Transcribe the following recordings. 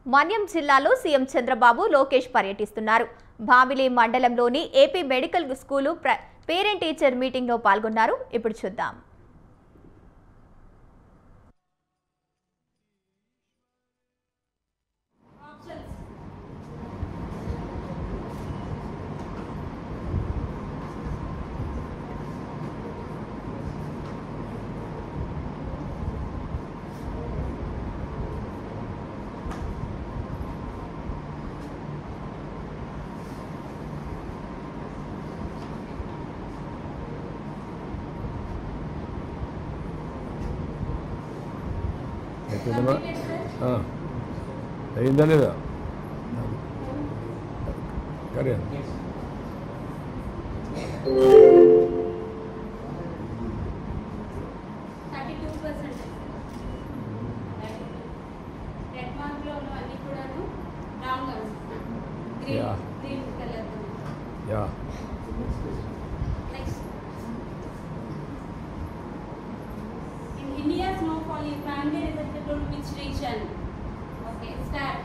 మన్యం జిల్లాలో సీఎం చంద్రబాబు లోకేష్ పర్యటిస్తున్నారు. భామిలి మండలంలోని AP medical school parent teacher మీటింగ్లో పాల్గొన్నారు. ఇప్పుడు చూద్దాం. అయిందా లేదా కరే yeah India snowfall is primarily related to which region? Okay, start.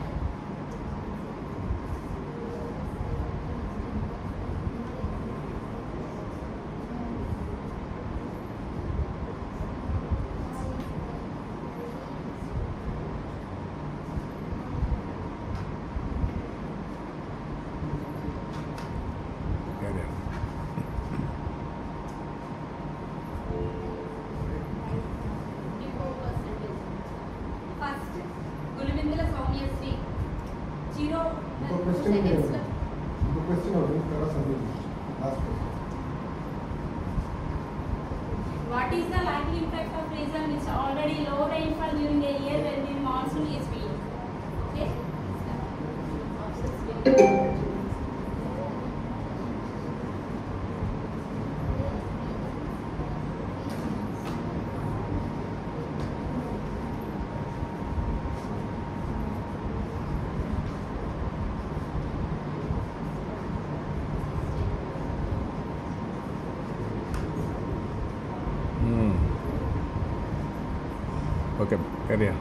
What is the likely impact of region which already low rainfall during a year when the monsoon is weak? Okay. Okay, carry on.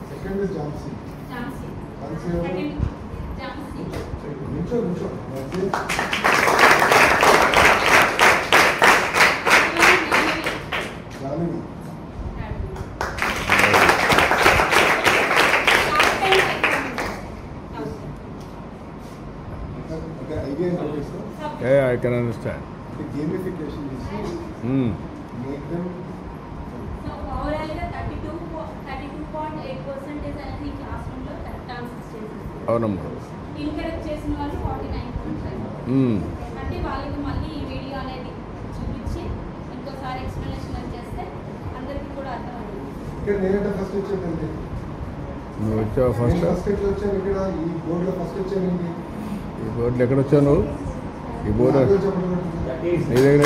Second is Jansi. Second, Jansi. The idea is okay, sir. Yeah, I can understand. The gamification is make them. So overall, 32.8% is anything classroom lo transfers చేశారు. అవునమ్మా. Incorrect చేసిన వాళ్ళు 49.5. అంటే వాళ్ళకి మళ్ళీ ఈ video అనేది చూపించి ఇంకోసారి ఎక్స్ప్లెనేషన్ చేస్తే అందరికీ కూడా అర్థమవుతుంది. ఇక్కడ నేనంటే ఫస్ట్ వచ్చేదండి. నువ్వు వచ్చావు ఫస్ట్. ఫస్ట్ ఎట్లా వచ్చాను ఇక్కడ ఈ బోర్డులో ఫస్ట్ వచ్చానండి. ఈ బోర్డులో ఎక్కడ వచ్చాను? ఈ బోర్డు నీ దగ్గర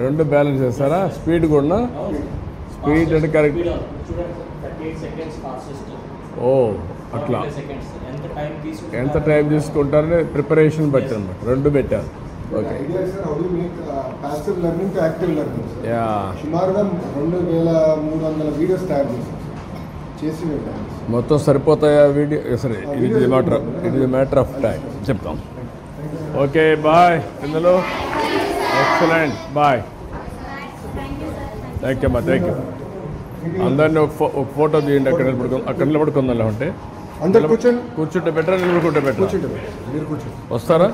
రెండు బ్యాలెన్స్ చేస్తారా? స్పీడ్ కూడా స్పీడ్ అంటే కరెక్ట్. ఓ అట్లా ఎంత టైం తీసుకుంటారని ప్రిపరేషన్ బట్టి అన్నమాట. రెండు పెట్టారు. ఓకే. యా సుమారుగా 2300 వీడియోస్ తయారు చేసి మొత్తం సరిపోతాయా వీడియో? సరే, ఇది మ్యాటర్ ఆఫ్ టైం చెప్తాం. ఓకే, బాయ్ పిల్లలు. Excellent, bye. థ్యాంక్ యూ అమ్మా, థ్యాంక్ యూ. అందరినీ ఒక ఫోటో తీయండి. అక్కడ నిలబడుకుందా ఉంటే అందరు కూర్చుంటే బెటర్, నిలబడుకుంటే బెటర్. మీరు కూర్చోండి. వస్తారా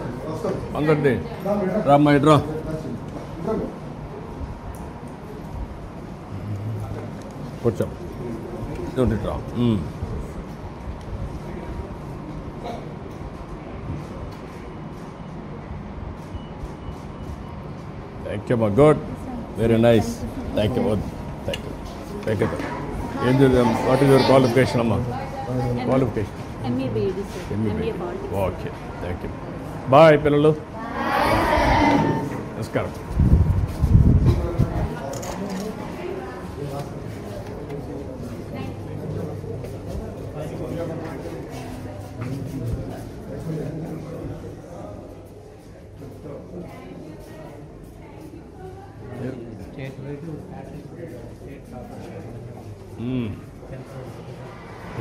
అందరినీ? రామ్మా ఇటు రా. కూర్చో, ఇటు రా. Thank you, my God. Very nice. Thank you thank you ఏం చదివాం? వాట్ ఈస్ యువర్ క్వాలిఫికేషన్ అమ్మా? Qualification okay, thank you. Bye పిల్లలు, నమస్కారం.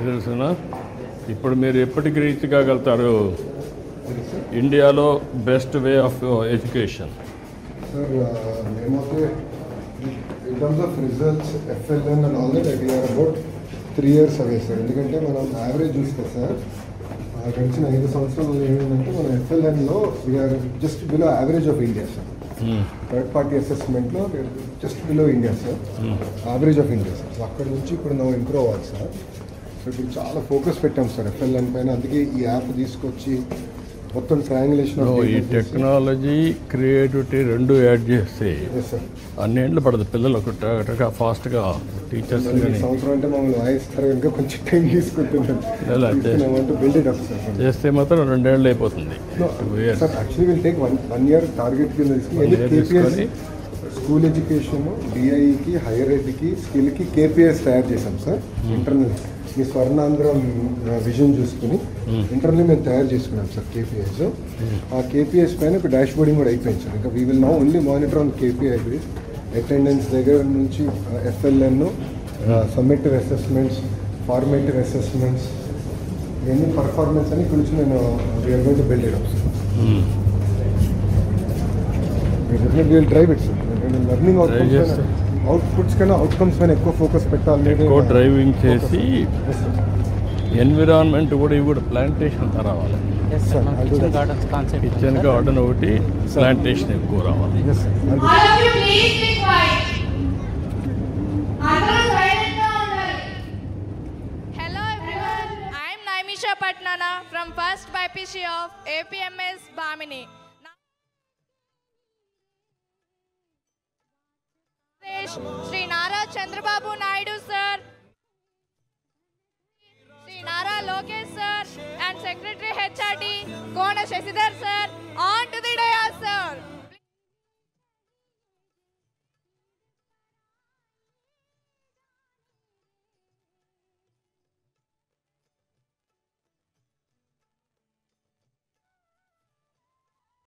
తెలుసునా? ఇప్పుడు మీరు ఎప్పటికి రీచ్ కాగలుగుతారు? ఇండియాలో best way of education sir మేమైతే in terms of results FLN and all that we're about 3 years అవే సార్. ఎందుకంటే మనం యావరేజ్ చూస్తే సార్ గడిచిన 5 సంవత్సరాలు ఏమైందంటే మన FLNలో we're just below average of India sir. Third party అసెస్మెంట్లో just below India sir, average of India sir. So అక్కడ నుంచి ఇప్పుడు మనం ఇంప్రూవ్ అవ్వాలి సార్. సో ఇప్పుడు చాలా ఫోకస్ పెట్టాం సార్ FLN పైన. అందుకే ఈ యాప్ తీసుకొచ్చి మొత్తం ట్రయాంగులేషన్ ఈ టెక్నాలజీ క్రియేటివిటీ రెండు యాడ్ చేస్తే అన్నేళ్ళు పడదు పిల్లలు ఒక ఫాస్ట్గా టీచర్స్ సంవత్సరం అంటే మమ్మల్ని వాయిస్తారు కనుక కొంచెం టైం తీసుకుంటున్నాను. చేస్తే మాత్రం 2 ఏళ్ళు అయిపోతుంది. Sir actually will take 1 year target కింద తీసుకుని స్కూల్ ఎడ్యుకేషన్, డిఐకి, హైయర్ ఎడ్కి, స్కిల్కి KPIs తయారు చేశాం సార్. ఇంటర్నల్ మీ స్వర్ణాంధ్రం విజన్ చూసుకుని ఇంటర్నల్ మేము తయారు చేసుకున్నాం సార్ KPIs. ఆ KPIs పైన ఒక డాష్ బోర్డింగ్ కూడా అయిపోయింది సార్. ఇంకా we will now only monitor on KPI base. Attendance దగ్గర నుంచి FLN, summative assessments, formative assessments, ఇవన్నీ పర్ఫార్మెన్స్ అని ఇక్కడ నుంచి నేను we're going to build it up sir. Will drive it sir. Learning outputs కన్నా అవుట్కమ్స్ పైన ఎక్కువ ఫోకస్ పెట్టాలి. ఎక్కువ డ్రైవింగ్ చేసి ఎన్విరాన్మెంట్ కూడా ఇవి కూడా ప్లాంటేషన్ అంతా రావాలి. కిచెన్ గార్డెన్ ఒకటి, ప్లాంటేషన్ ఎక్కువ రావాలి. Hello everyone, I am Naimisha Patnana from first BPC of APMS Bamini. Sri Nara Chandrababu Naidu sir, Sri Nara Lokesh sir and Secretary HRD Kona Shashidhar sir, on to the dais sir.